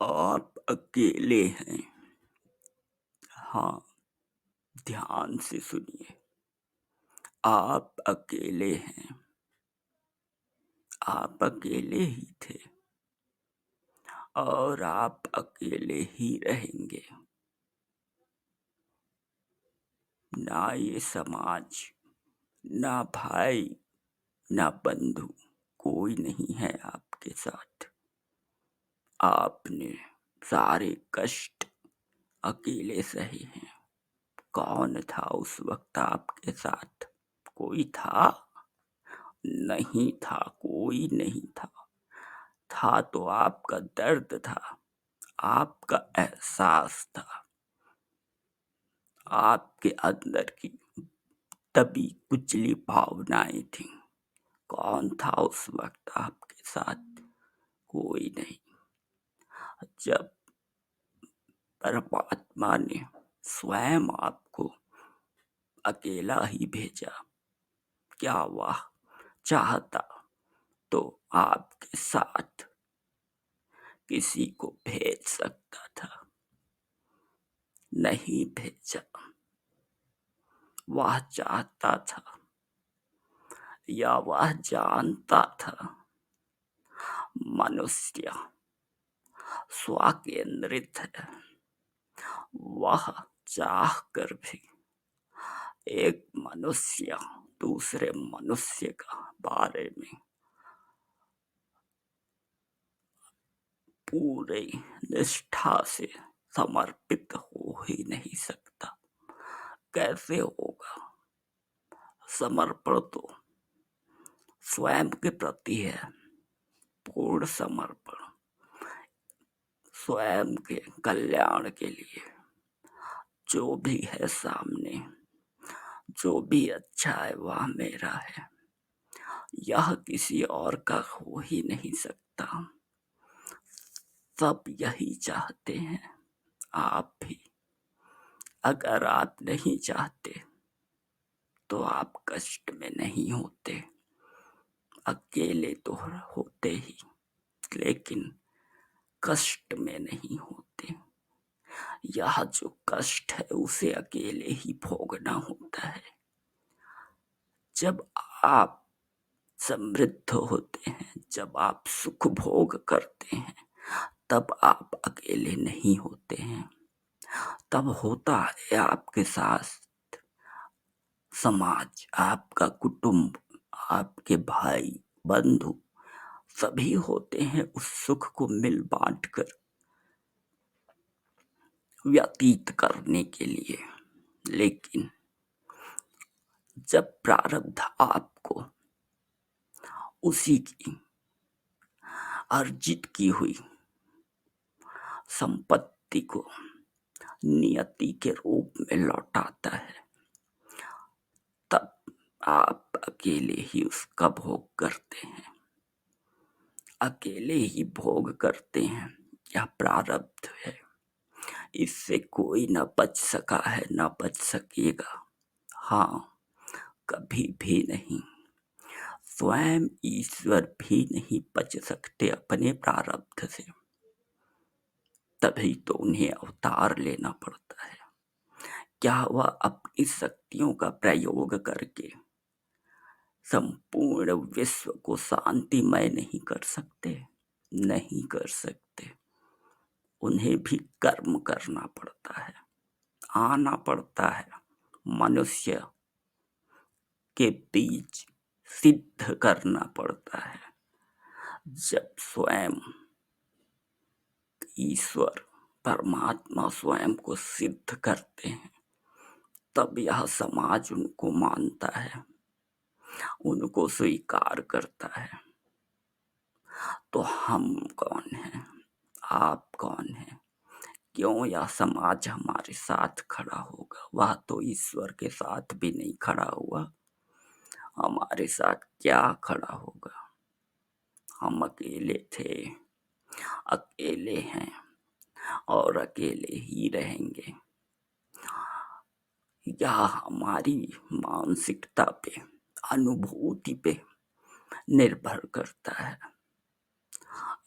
आप अकेले हैं। हाँ, ध्यान से सुनिए। आप अकेले हैं। आप अकेले ही थे और आप अकेले ही रहेंगे। ना ये समाज, ना भाई, ना बंधु, कोई नहीं है आपके साथ। आपने सारे कष्ट अकेले सहे हैं। कौन था उस वक्त आपके साथ? कोई था? नहीं था, कोई नहीं था। था तो आपका दर्द था, आपका एहसास था, आपके अंदर की दबी कुचली भावनाएं थीं। कौन था उस वक्त आपके साथ? कोई नहीं। जब परमात्मा ने स्वयं आपको अकेला ही भेजा, क्या वह चाहता तो आपके साथ किसी को भेज सकता था? नहीं भेजा। वह चाहता था या वह जानता था मनुष्य स्वकेंद्रित है। वह चाह कर भी एक मनुष्य दूसरे मनुष्य का बारे में पूरे निष्ठा से समर्पित हो ही नहीं सकता। कैसे होगा? समर्पण तो स्वयं के प्रति है, पूर्ण समर्पण स्वयं के कल्याण के लिए। जो भी है सामने, जो भी अच्छा है वह मेरा है, यह किसी और का हो ही नहीं सकता। सब यही चाहते हैं, आप भी। अगर आप नहीं चाहते तो आप कष्ट में नहीं होते। अकेले तो होते ही, लेकिन कष्ट में नहीं होते। यह जो कष्ट है उसे अकेले ही भोगना होता है। जब आप समृद्ध होते हैं, जब आप सुख भोग करते हैं, तब आप अकेले नहीं होते हैं। तब होता है आपके साथ समाज, आपका कुटुंब, आपके भाई बंधु, सभी होते हैं उस सुख को मिल बांट कर व्यतीत करने के लिए। लेकिन जब प्रारब्ध आपको उसी की अर्जित की हुई संपत्ति को नियति के रूप में लौटाता है, तब आप अकेले ही उसका भोग करते हैं। अकेले ही भोग करते हैं। यह प्रारब्ध है, इससे कोई न बच सका है, न बच सकेगा। हाँ, कभी भी नहीं। स्वयं ईश्वर भी नहीं बच सकते अपने प्रारब्ध से। तभी तो उन्हें अवतार लेना पड़ता है। क्या वह अपनी शक्तियों का प्रयोग करके संपूर्ण विश्व को शांतिमय नहीं कर सकते? नहीं कर सकते। उन्हें भी कर्म करना पड़ता है, आना पड़ता है, मनुष्य के बीच सिद्ध करना पड़ता है। जब स्वयं ईश्वर परमात्मा स्वयं को सिद्ध करते हैं, तब यह समाज उनको मानता है, उनको स्वीकार करता है। तो हम कौन हैं? आप कौन हैं? क्यों यह समाज हमारे साथ खड़ा होगा? वह तो ईश्वर के साथ भी नहीं खड़ा हुआ, हमारे साथ क्या खड़ा होगा? हम अकेले थे, अकेले हैं और अकेले ही रहेंगे। यह हमारी मानसिकता पे, अनुभूति पे निर्भर करता है।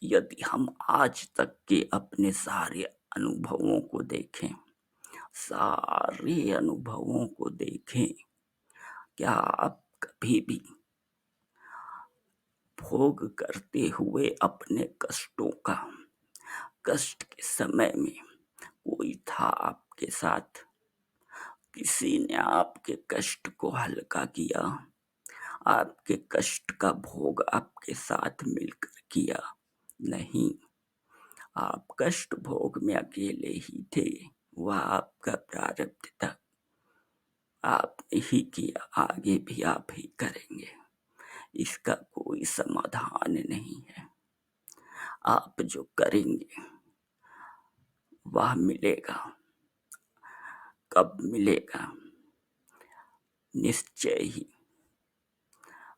यदि हम आज तक के अपने सारे अनुभवों को देखें, सारे अनुभवों को देखें, क्या आप कभी भी भोग करते हुए अपने कष्टों का, कष्ट के समय में कोई था आपके साथ? किसी ने आपके कष्ट को हल्का किया? आपके कष्ट का भोग आपके साथ मिलकर किया? नहीं, आप कष्ट भोग में अकेले ही थे। वह आपका प्रारब्ध था, आपने ही किया, आगे भी आप ही करेंगे। इसका कोई समाधान नहीं है। आप जो करेंगे वह मिलेगा। कब मिलेगा? निश्चय ही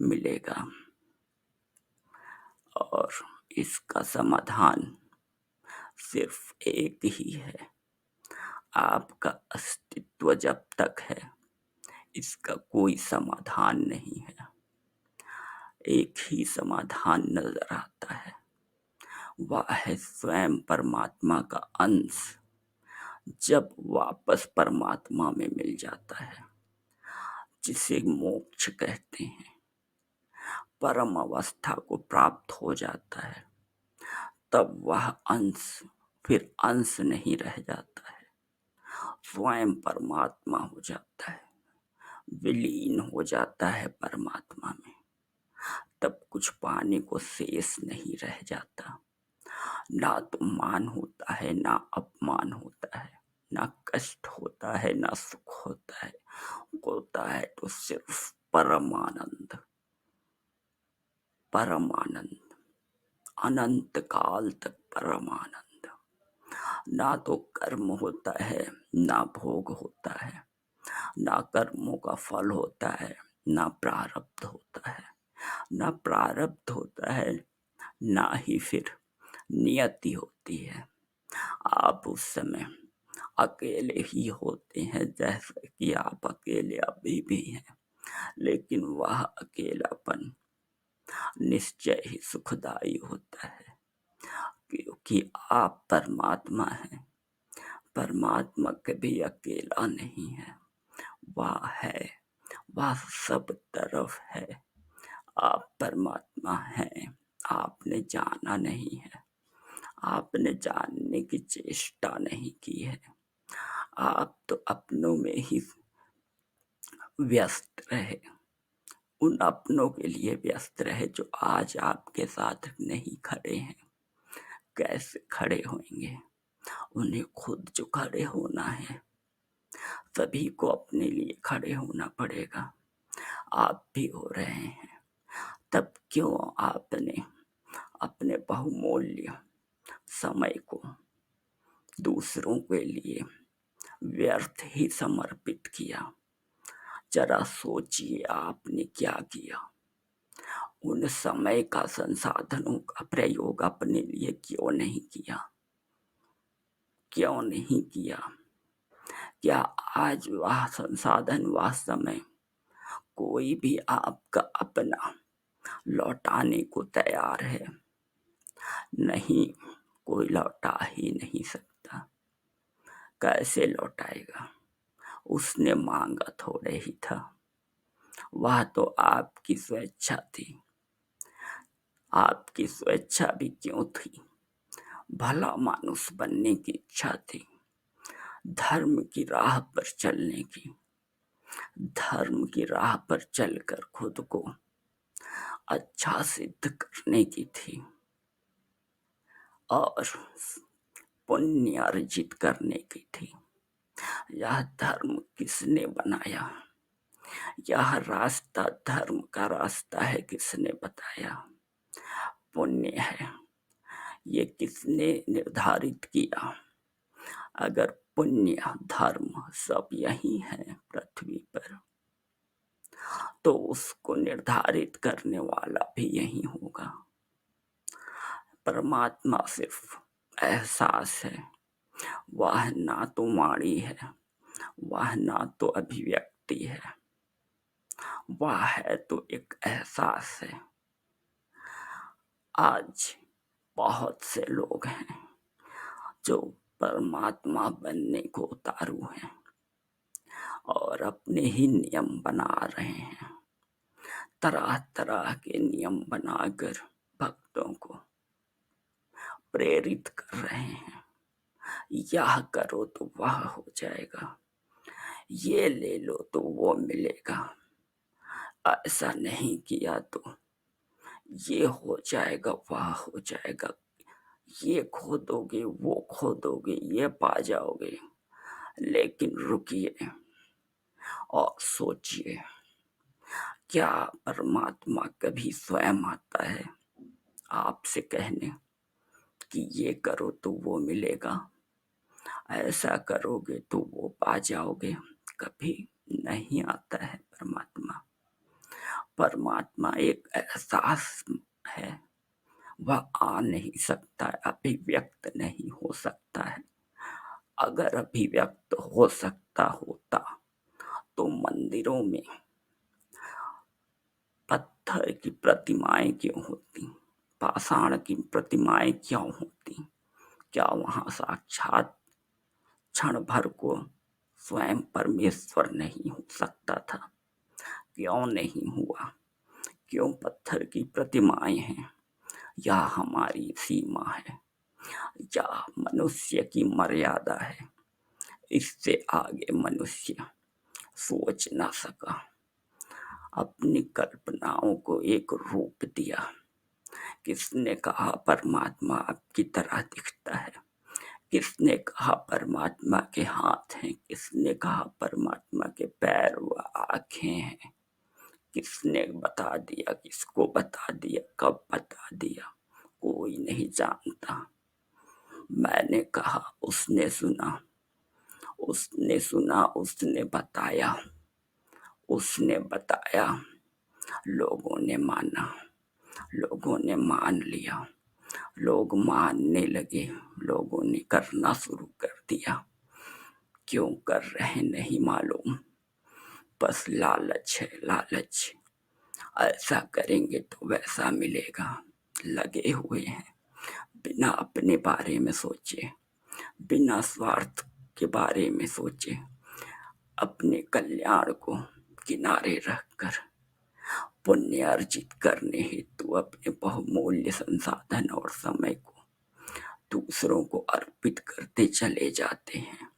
मिलेगा। और इसका समाधान सिर्फ एक ही है। आपका अस्तित्व जब तक है, इसका कोई समाधान नहीं है। एक ही समाधान नजर आता है, वह है स्वयं परमात्मा का अंश जब वापस परमात्मा में मिल जाता है, जिसे मोक्ष कहते हैं, परम अवस्था को प्राप्त हो जाता है, तब वह अंश फिर अंश नहीं रह जाता है, स्वयं परमात्मा हो जाता है, विलीन हो जाता है परमात्मा में। तब कुछ पाने को शेष नहीं रह जाता। ना तो मान होता है, ना अपमान होता है, ना कष्ट होता है, ना सुख होता है। होता है तो सिर्फ परमानंद, परमानंद, अनंत काल तक परमानंद। ना तो कर्म होता है, ना भोग होता है, ना कर्मों का फल होता है, ना प्रारब्ध होता है, ना प्रारब्ध होता है, ना ही फिर नियति होती है। आप उस समय अकेले ही होते हैं, जैसे कि आप अकेले अभी भी हैं, लेकिन वह अकेलापन निश्चय ही सुखदायी होता है, क्योंकि आप परमात्मा हैं। परमात्मा कभी अकेला नहीं है, वह है, वह सब तरफ है। आप परमात्मा हैं, आपने जाना नहीं है, आपने जानने की चेष्टा नहीं की है। आप तो अपनों में ही व्यस्त रहे, उन अपनों के लिए व्यस्त रहे जो आज आपके साथ नहीं खड़े हैं। कैसे खड़े होंगे? उन्हें खुद जो खड़े होना है, सभी को अपने लिए खड़े होना पड़ेगा। आप भी हो रहे हैं, तब क्यों आपने अपने बहुमूल्य समय को दूसरों के लिए व्यर्थ ही समर्पित किया? जरा सोचिए आपने क्या किया। उन समय का, संसाधनों का प्रयोग अपने लिए क्यों नहीं किया? क्यों नहीं किया? क्या आज वह संसाधन, वह समय कोई भी आपका अपना लौटाने को तैयार है? नहीं, कोई लौटा ही नहीं सकता। कैसे लौटाएगा? उसने मांगा थोड़े ही था, वह तो आपकी स्वेच्छा थी। आपकी स्वेच्छा भी क्यों थी? भला मानुष बनने की इच्छा थी, धर्म की राह पर चलने की, धर्म की राह पर चलकर खुद को अच्छा सिद्ध करने की थी, और पुण्य अर्जित करने की थी। यह धर्म किसने बनाया? यह रास्ता धर्म का रास्ता है, किसने बताया? पुण्य है, ये किसने निर्धारित किया? अगर पुण्य धर्म सब यही है पृथ्वी पर, तो उसको निर्धारित करने वाला भी यही होगा। परमात्मा सिर्फ एहसास है, वह ना तो वाणी है, वह ना तो अभिव्यक्ति है, वह है तो एक एहसास है। आज बहुत से लोग हैं जो परमात्मा बनने को उतारू हैं और अपने ही नियम बना रहे हैं, तरह तरह के नियम बनाकर भक्तों को प्रेरित कर रहे हैं। यह करो तो वह हो जाएगा, ये ले लो तो वो मिलेगा, ऐसा नहीं किया तो ये हो जाएगा, वह हो जाएगा, ये खोदोगे वो खोदोगे, ये पा जाओगे। लेकिन रुकिए और सोचिए, क्या परमात्मा कभी स्वयं आता है आपसे कहने कि ये करो तो वो मिलेगा, ऐसा करोगे तो वो पा जाओगे? कभी नहीं आता है परमात्मा। परमात्मा एक एहसास है, वह आ नहीं सकता है, अभिव्यक्त नहीं हो सकता है। अगर अभिव्यक्त हो सकता होता तो मंदिरों में पत्थर की प्रतिमाएं क्यों होती, पाषाण की प्रतिमाएं क्यों होती? क्या वहां साक्षात क्षण भर को स्वयं परमेश्वर नहीं हो सकता था? क्यों नहीं हुआ? क्यों पत्थर की प्रतिमाएं हैं? यह हमारी सीमा है, यह मनुष्य की मर्यादा है। इससे आगे मनुष्य सोच ना सका, अपनी कल्पनाओं को एक रूप दिया। किसने कहा परमात्मा आपकी तरह दिखता है? किसने कहा परमात्मा के हाथ हैं? किसने कहा परमात्मा के पैर व आंखें हैं? किसने बता दिया? किसको बता दिया? कब बता दिया? कोई नहीं जानता। मैंने कहा, उसने सुना, उसने सुना, उसने बताया, उसने बताया, लोगों ने माना, लोगों ने मान लिया, लोग मानने लगे, लोगों ने करना शुरू कर दिया। क्यों कर रहे नहीं मालूम, बस लालच है, लालच। ऐसा करेंगे तो वैसा मिलेगा। लगे हुए हैं, बिना अपने बारे में सोचे, बिना स्वार्थ के बारे में सोचे, अपने कल्याण को किनारे रखकर पुण्य अर्जित करने हेतु अपने बहुमूल्य संसाधन और समय को दूसरों को अर्पित करते चले जाते हैं।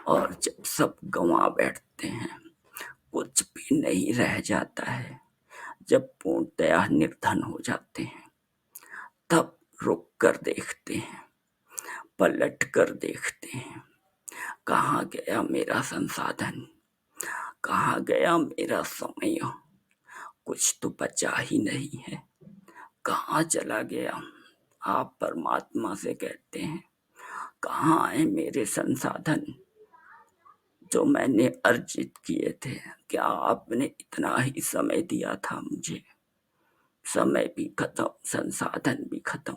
और जब सब गंवा बैठते हैं, कुछ भी नहीं रह जाता है, जब पूर्णतया निर्धन हो जाते हैं, तब रुक कर देखते हैं, पलट कर देखते हैं, कहाँ गया मेरा संसाधन, कहाँ गया मेरा समय? कुछ तो बचा ही नहीं है, कहाँ चला गया? आप परमात्मा से कहते हैं, कहाँ है मेरे संसाधन जो मैंने अर्जित किए थे? क्या आपने इतना ही समय दिया था मुझे? समय भी खत्म, संसाधन भी खत्म।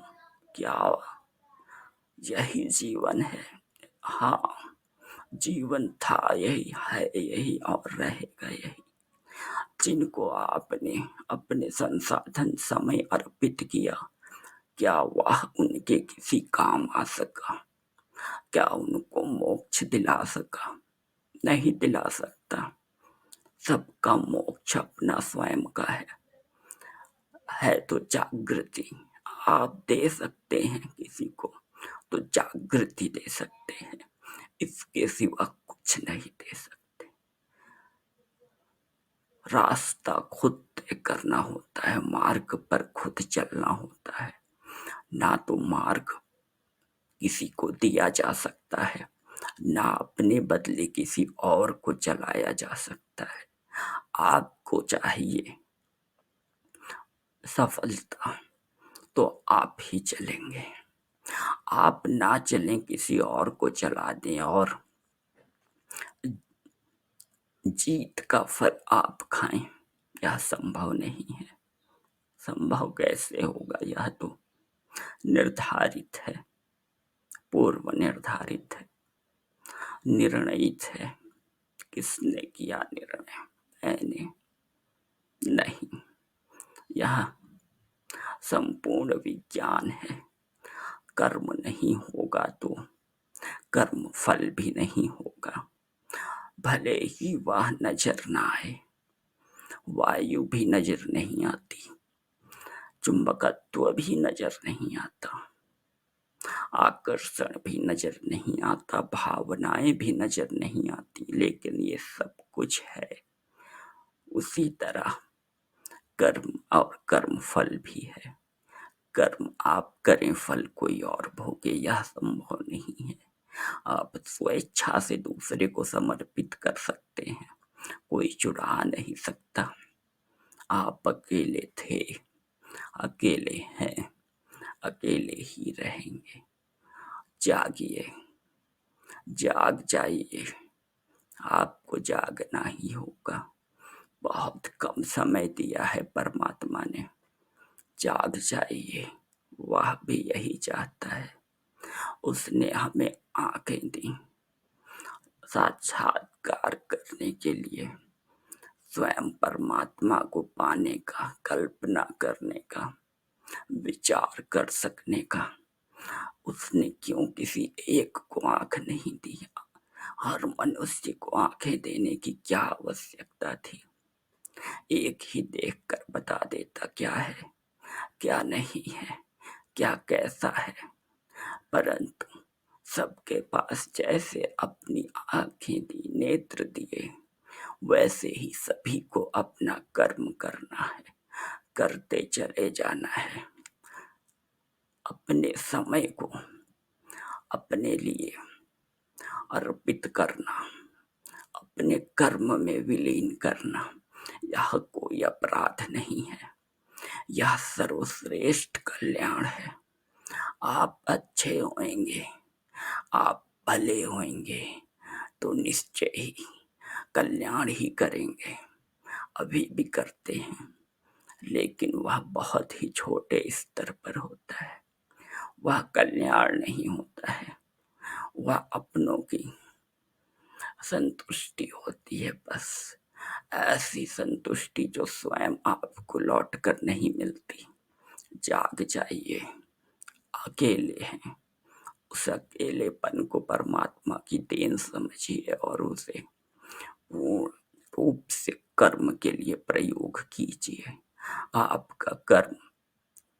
क्या यही जीवन है? हाँ, जीवन था यही, है यही और रहेगा यही। जिनको आपने अपने संसाधन समय अर्पित किया, क्या वह उनके किसी काम आ सका? क्या उनको मोक्ष दिला सका? नहीं दिला सकता। सबका मोक्ष अपना स्वयं का है तो जागृति आप दे सकते हैं किसी को, तो जागृति दे सकते हैं, इसके सिवा कुछ नहीं दे सकते। रास्ता खुद तय करना होता है, मार्ग पर खुद चलना होता है। ना तो मार्ग किसी को दिया जा सकता है, ना अपने बदले किसी और को चलाया जा सकता है। आपको चाहिए सफलता तो आप ही चलेंगे। आप ना चलें, किसी और को चला दें और जीत का फल आप खाएं, यह संभव नहीं है। संभव कैसे होगा? यह तो निर्धारित है, पूर्व निर्धारित है, निर्णयित है। किसने किया निर्णय? मैंने नहीं। यह संपूर्ण विज्ञान है, कर्म नहीं होगा तो कर्म फल भी नहीं होगा। भले ही वह नजर न आए, वायु भी नजर नहीं आती, चुंबकत्व भी नजर नहीं आता, आकर्षण भी नजर नहीं आता, भावनाएं भी नजर नहीं आती, लेकिन ये सब कुछ है। उसी तरह कर्म और कर्म फल भी है। कर्म आप करें, फल कोई और भोगे, यह संभव नहीं है। आप स्वेच्छा से दूसरे को समर्पित कर सकते हैं, कोई चुरा नहीं सकता। आप अकेले थे, अकेले हैं, अकेले ही रहेंगे। जागिए, जाग जाइए, आपको जागना ही होगा। बहुत कम समय दिया है परमात्मा ने, जाग जाइए। वह भी यही चाहता है। उसने हमें आंखें दी साक्षात्कार करने के लिए, स्वयं परमात्मा को पाने का, कल्पना करने का, विचार कर सकने का। उसने क्यों किसी एक को आंख नहीं दी? हर मनुष्य को आंखें देने की क्या आवश्यकता थी? एक ही देखकर बता देता क्या है, क्या नहीं है, क्या कैसा है। परंतु सबके पास जैसे अपनी आंखें दी, नेत्र दिए, वैसे ही सभी को अपना कर्म करना है, करते चले जाना है। अपने समय को अपने लिए अर्पित करना, अपने कर्म में विलीन करना, यह कोई अपराध नहीं है, यह सर्वश्रेष्ठ कल्याण है। आप अच्छे होंगे, आप भले होंगे तो निश्चय ही कल्याण ही करेंगे। अभी भी करते हैं, लेकिन वह बहुत ही छोटे स्तर पर होता है। वह कल्याण नहीं होता है, वह अपनों की संतुष्टि होती है बस। ऐसी संतुष्टि जो स्वयं आपको लौट कर नहीं मिलती। जाग जाइए, अकेले हैं। उस अकेलेपन को परमात्मा की देन समझिए और उसे पूर्ण रूप से कर्म के लिए प्रयोग कीजिए। आपका कर्म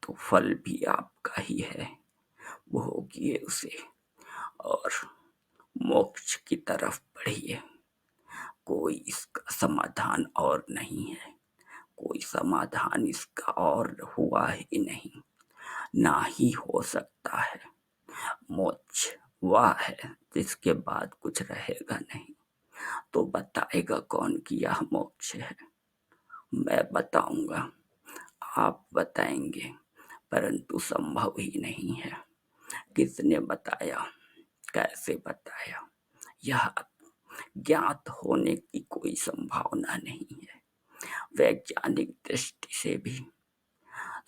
तो फल भी आपका ही है, भोगिए उसे और मोक्ष की तरफ बढ़िए। कोई इसका समाधान और नहीं है, कोई समाधान इसका और हुआ ही नहीं, ना ही हो सकता है। मोक्ष वह है जिसके बाद कुछ रहेगा नहीं। तो बताएगा कौन कि यह मोक्ष है? मैं बताऊंगा, आप बताएंगे, परंतु संभव ही नहीं है। किसने बताया, कैसे बताया? यह ज्ञात होने की कोई संभावना नहीं है। वैज्ञानिक दृष्टि से भी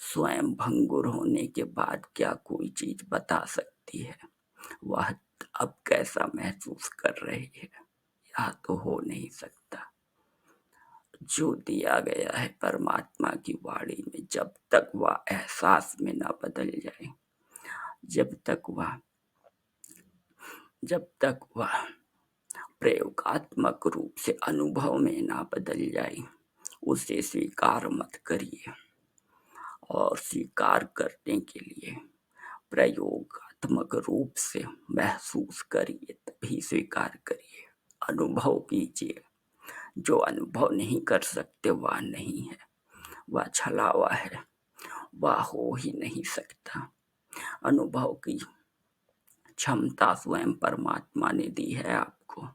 स्वयं भंगुर होने के बाद क्या कोई चीज बता सकती है वह अब कैसा महसूस कर रही है? यह तो हो नहीं सकता। जो दिया गया है परमात्मा की वाणी में, जब तक वह एहसास में ना बदल जाए, जब तक वह प्रयोगात्मक रूप से अनुभव में ना बदल जाए, उसे स्वीकार मत करिए। और स्वीकार करने के लिए प्रयोगात्मक रूप से महसूस करिए, तभी स्वीकार करिए। अनुभव कीजिए। जो अनुभव नहीं कर सकते वह नहीं है, वह छलावा है, वह हो ही नहीं सकता। अनुभव की क्षमता स्वयं परमात्मा ने दी है आपको।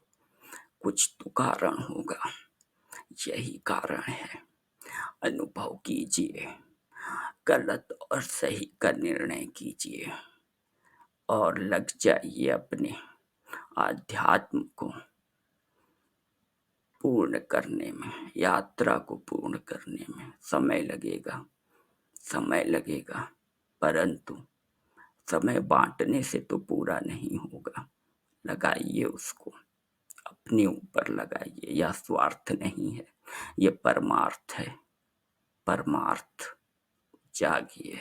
कुछ तो कारण होगा, यही कारण है। अनुभव कीजिए, गलत और सही का निर्णय कीजिए और लग जाइए अपने आध्यात्म को पूर्ण करने में, यात्रा को पूर्ण करने में। समय लगेगा, परंतु समय बांटने से तो पूरा नहीं होगा। लगाइए उसको, अपने ऊपर लगाइए। यह स्वार्थ नहीं है, यह परमार्थ है। परमार्थ। जागिए।